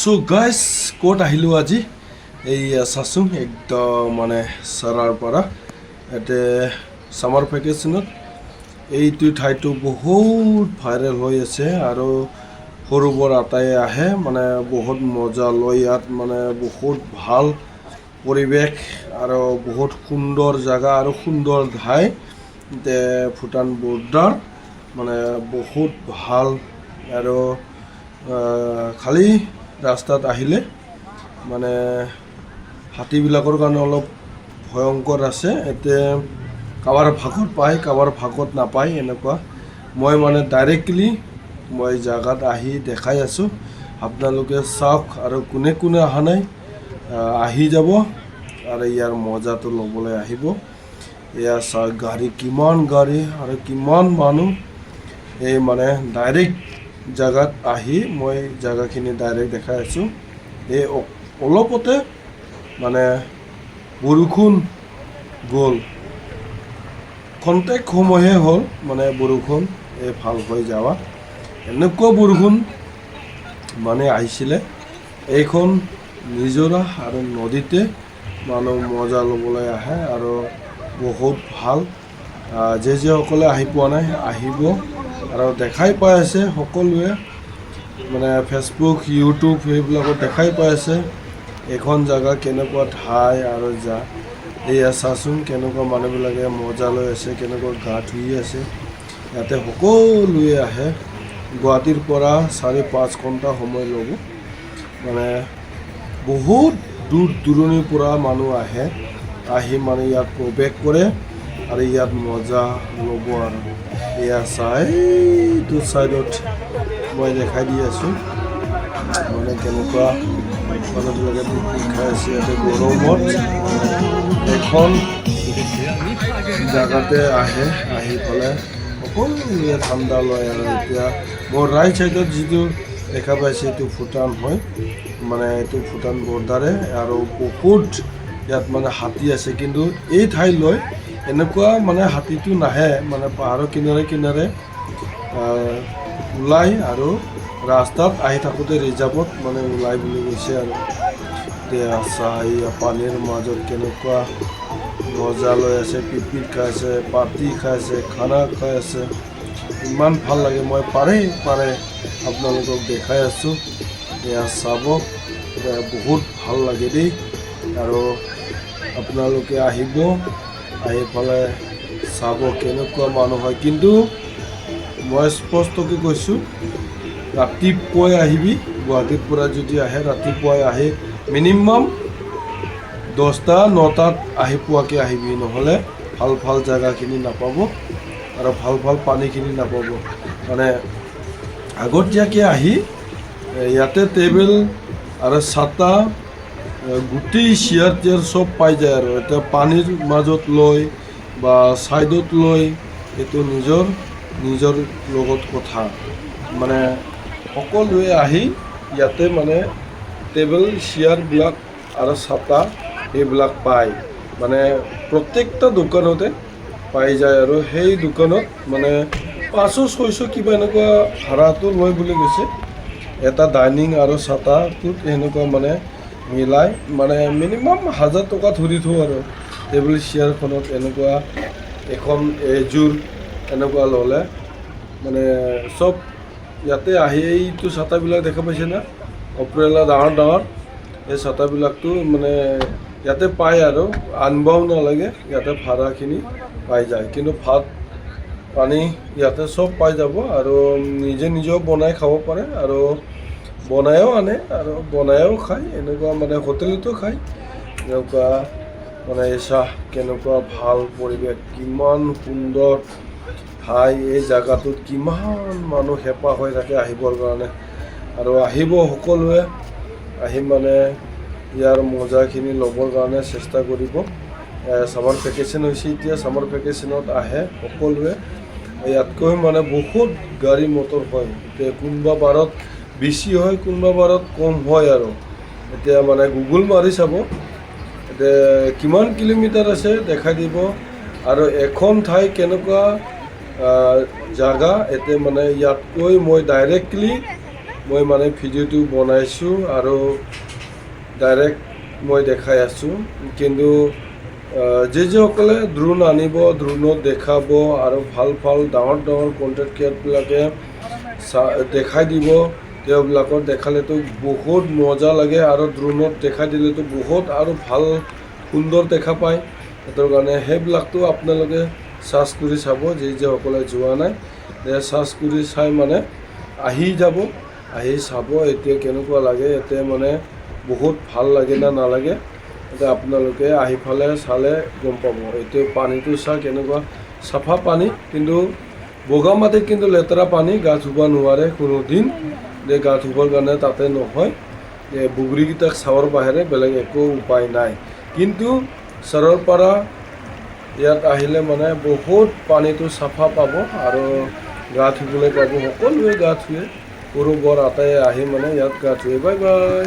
So guys ক'ত আহিলোঁ আজি এই চাচোন একদম মানে চাৰাৰ পৰা ইয়াতে ছামাৰ ভেকেশ্যনত এইটো ঠাইটো বহুত ভাইৰেল হৈ আছে আৰু সৰুবোৰ আটাই আহে মানে বহুত মজা লয় ইয়াত মানে বহুত ভাল পৰিৱেশ আৰু বহুত সুন্দৰ জেগা আৰু সুন্দৰ ঠাই ভূটান বৰ্ডাৰ মানে বহুত ভাল আৰু খালি ৰাস্তাত আহিলে মানে হাতীবিলাকৰ কাৰণে অলপ ভয়ংকৰ আছে এতিয়া কাৰোবাৰ ভাগত পায় কাৰোবাৰ ভাগত নাপায় এনেকুৱা মই মানে ডাইৰেক্টলি মই জেগাত আহি দেখাই আছোঁ আপোনালোকে চাওক আৰু কোনে কোনে অহা নাই আহি যাব আৰু ইয়াৰ মজাটো ল'বলৈ আহিব এয়া চাওক কিমান গাড়ী আৰু কিমান মানুহ এই মানে ডাইৰেক্ট জাগাত আহি মই জাগাখিনি ডাইৰেক্ট দেখাই আছোঁ এই অলপতে মানে বৰষুণ গ'ল খন্তেক সময়হে হ'ল মানে বৰষুণ এই ভাল হৈ যাৱা এনেকুৱা বৰষুণ মানে আহিছিলে এইখন নিজৰা আৰু নদীতে মানুহ মজা ল'বলৈ আহে আৰু বহুত ভাল যিসকলে আহি পোৱা নাই আহিব আৰু দেখাই পাই আছে সকলোৱে মানে ফেচবুক ইউটিউব সেইবিলাকত দেখাই পাই আছে এইখন জেগা কেনেকুৱা ঠাই আৰু এয়া চাচোন কেনেকুৱা মানুহবিলাকে মজা লৈ আছে কেনেকুৱা গা ধুই আছে ইয়াতে সকলোৱে আহে গুৱাহাটীৰ পৰা 4-5 ঘণ্টা সময় ল'ব মানে বহুত দূৰ দূৰণিৰ পৰা মানুহ আহি মানে ইয়াত প্ৰৱেশ কৰে আৰু ইয়াত মজা ল'ব আৰু এয়া এইটো ছাইডত মই দেখাই দি আছোঁ মানে কেনেকুৱা মানুহবিলাকে পিকনিক খাই আছে ইয়াতে গৰমত এখন জেগাতে আহি পেলাই সকলোৱে ঠাণ্ডা লয় আৰু এতিয়া মোৰ ৰাইট ছাইডত যিটো দেখা পাইছে এইটো ভূটান হয় মানে এইটো ভূটান বৰ্ডাৰে আৰু বহুত ইয়াত মানে হাতী আছে কিন্তু এই ঠাইলৈ এনেকুৱা মানে হাতীটো নাহে মানে পাহাৰৰ কিনাৰে কিনাৰে ওলাই আৰু ৰাস্তাত আহি থাকোঁতে ৰিজাৰ্ভত মানে ওলাই বুলি কৈছে আৰু এতিয়া পানীৰ মাজত কেনেকুৱা মজা লৈ আছে পিকনিক খাই আছে পাৰ্টি খাই আছে খানা খাই আছে ইমান ভাল লাগে মই পাৰে আপোনালোকক দেখাই আছোঁ এয়া চাব বহুত ভাল লাগে দেই আৰু আপোনালোকে আহিব আহি পেলাই চাব কেনেকুৱা মানুহ হয় কিন্তু মই স্পষ্টকৈ কৈছোঁ ৰাতিপুৱাই আহিবি গুৱাহাটীৰ পৰা যদি আহে ৰাতিপুৱাই আহি মিনিমাম 10-9টাত আহি পোৱাকৈ আহিবি নহ'লে ভাল জেগাখিনি নাপাব আৰু ভাল পানীখিনি নাপাব মানে আগতীয়াকৈ আহি ইয়াতে টেবুল আৰু ছাতা গোটেই চেয়াৰ টেয়াৰ চব পাই যায় আৰু এতিয়া পানীৰ মাজত লৈ বা ছাইডত লৈ এইটো নিজৰ লগত কথা মানে সকলোৱে আহি ইয়াতে মানে টেবুল চেয়াৰবিলাক আৰু ছাতা এইবিলাক পায় মানে প্ৰত্যেকটা দোকানতে পাই যায় আৰু সেই দোকানত মানে 500-600 কিবা এনেকুৱা ভাড়াটো লয় বুলি কৈছে এটা ডাইনিং আৰু ছাতাটোত এনেকুৱা মানে মিলাই মানে মিনিমাম 1000 টকা ধৰি থওঁ আৰু টেবুল চেয়াৰখনত এনেকুৱা এখন এযোৰ এনেকুৱা ল'লে মানে চব ইয়াতে আহি এইটো ছাতাবিলাক দেখা পাইছে না অপ্ৰেলা ডাঙৰ এই ছাতাবিলাকতো মানে ইয়াতে পায় আৰু আনিবও নালাগে ইয়াতে ভাড়াখিনি পাই যায় কিন্তু ভাত পানী ইয়াতে চব পাই যাব আৰু নিজেও বনাই খাব পাৰে আৰু বনায়ো আনে আৰু বনায়ো খায় এনেকুৱা মানে হোটেলতো খায় এনেকুৱা মানে চাহ কেনেকুৱা ভাল পৰিৱেশ কিমান সুন্দৰ ঠাই এই জেগাটোত কিমান মানুহ হেঁপাহ হৈ থাকে আহিবৰ কাৰণে আৰু আহিব সকলোৱে আহি মানে ইয়াৰ মজাখিনি ল'বৰ কাৰণে চেষ্টা কৰিব ছামাৰ ভেকেশ্যন হৈছে এতিয়া ছামাৰ ভেকেশ্যনত আহে সকলোৱে ইয়াতকৈ মানে বহুত গাড়ী মটৰ হয় এতিয়া কোনোবা বাৰত বেছি হয় কোনোবা বাৰত কম হয় আৰু এতিয়া মানে গুগল মাৰি চাব এতিয়া কিমান কিলোমিটাৰ আছে দেখাই দিব আৰু এখন ঠাই কেনেকুৱা জেগা এতিয়া মানে ইয়াতকৈ মই ডাইৰেক্টলি মই মানে ভিডিঅ'টো বনাইছোঁ আৰু ডাইৰেক্ট মই দেখাই আছোঁ। কিন্তু যিসকলে ড্ৰোন আনিব, ড্ৰোনত দেখাব আৰু ভাল ভাল ডাঙৰ ডাঙৰ কণ্টেণ্ট ক্ৰিয়েটৰবিলাকে দেখাই দিব, তেওঁবিলাকৰ দেখালেতো বহুত মজা লাগে আৰু ড্ৰোনত দেখাই দিলেতো বহুত আৰু ভাল সুন্দৰ দেখা পায়। সেইটো কাৰণে সেইবিলাকতো আপোনালোকে চাৰ্চ কৰি চাব, যিসকলে যোৱা নাই চাৰ্চ কৰি চাই মানে আহি যাব, আহি চাব এতিয়া কেনেকুৱা লাগে, এতিয়া মানে বহুত ভাল লাগে না নালাগে, এতিয়া আপোনালোকে আহি ফালে চালে গম পাব। এতিয়া পানীটো চাহ কেনেকুৱা চাফা পানী, কিন্তু বগা মাটিত কিন্তু লেতেৰা পানী, গা ধুব নোৱাৰে কোনো দিন, গা ধুবৰ কাৰণে তাতে নহয়। বগৰীকেইটাক চাবৰ বাহিৰে বেলেগ একো উপায় নাই। কিন্তু চৰলপাৰা ইয়াত আহিলে মানে বহুত পানীটো চাফা পাব আৰু গা ধুবলৈ পাব। সকলোৱে গা ধুৱে, সৰু বৰ আটাই আহি মানে ইয়াত গা ধুৱে। Bye bye.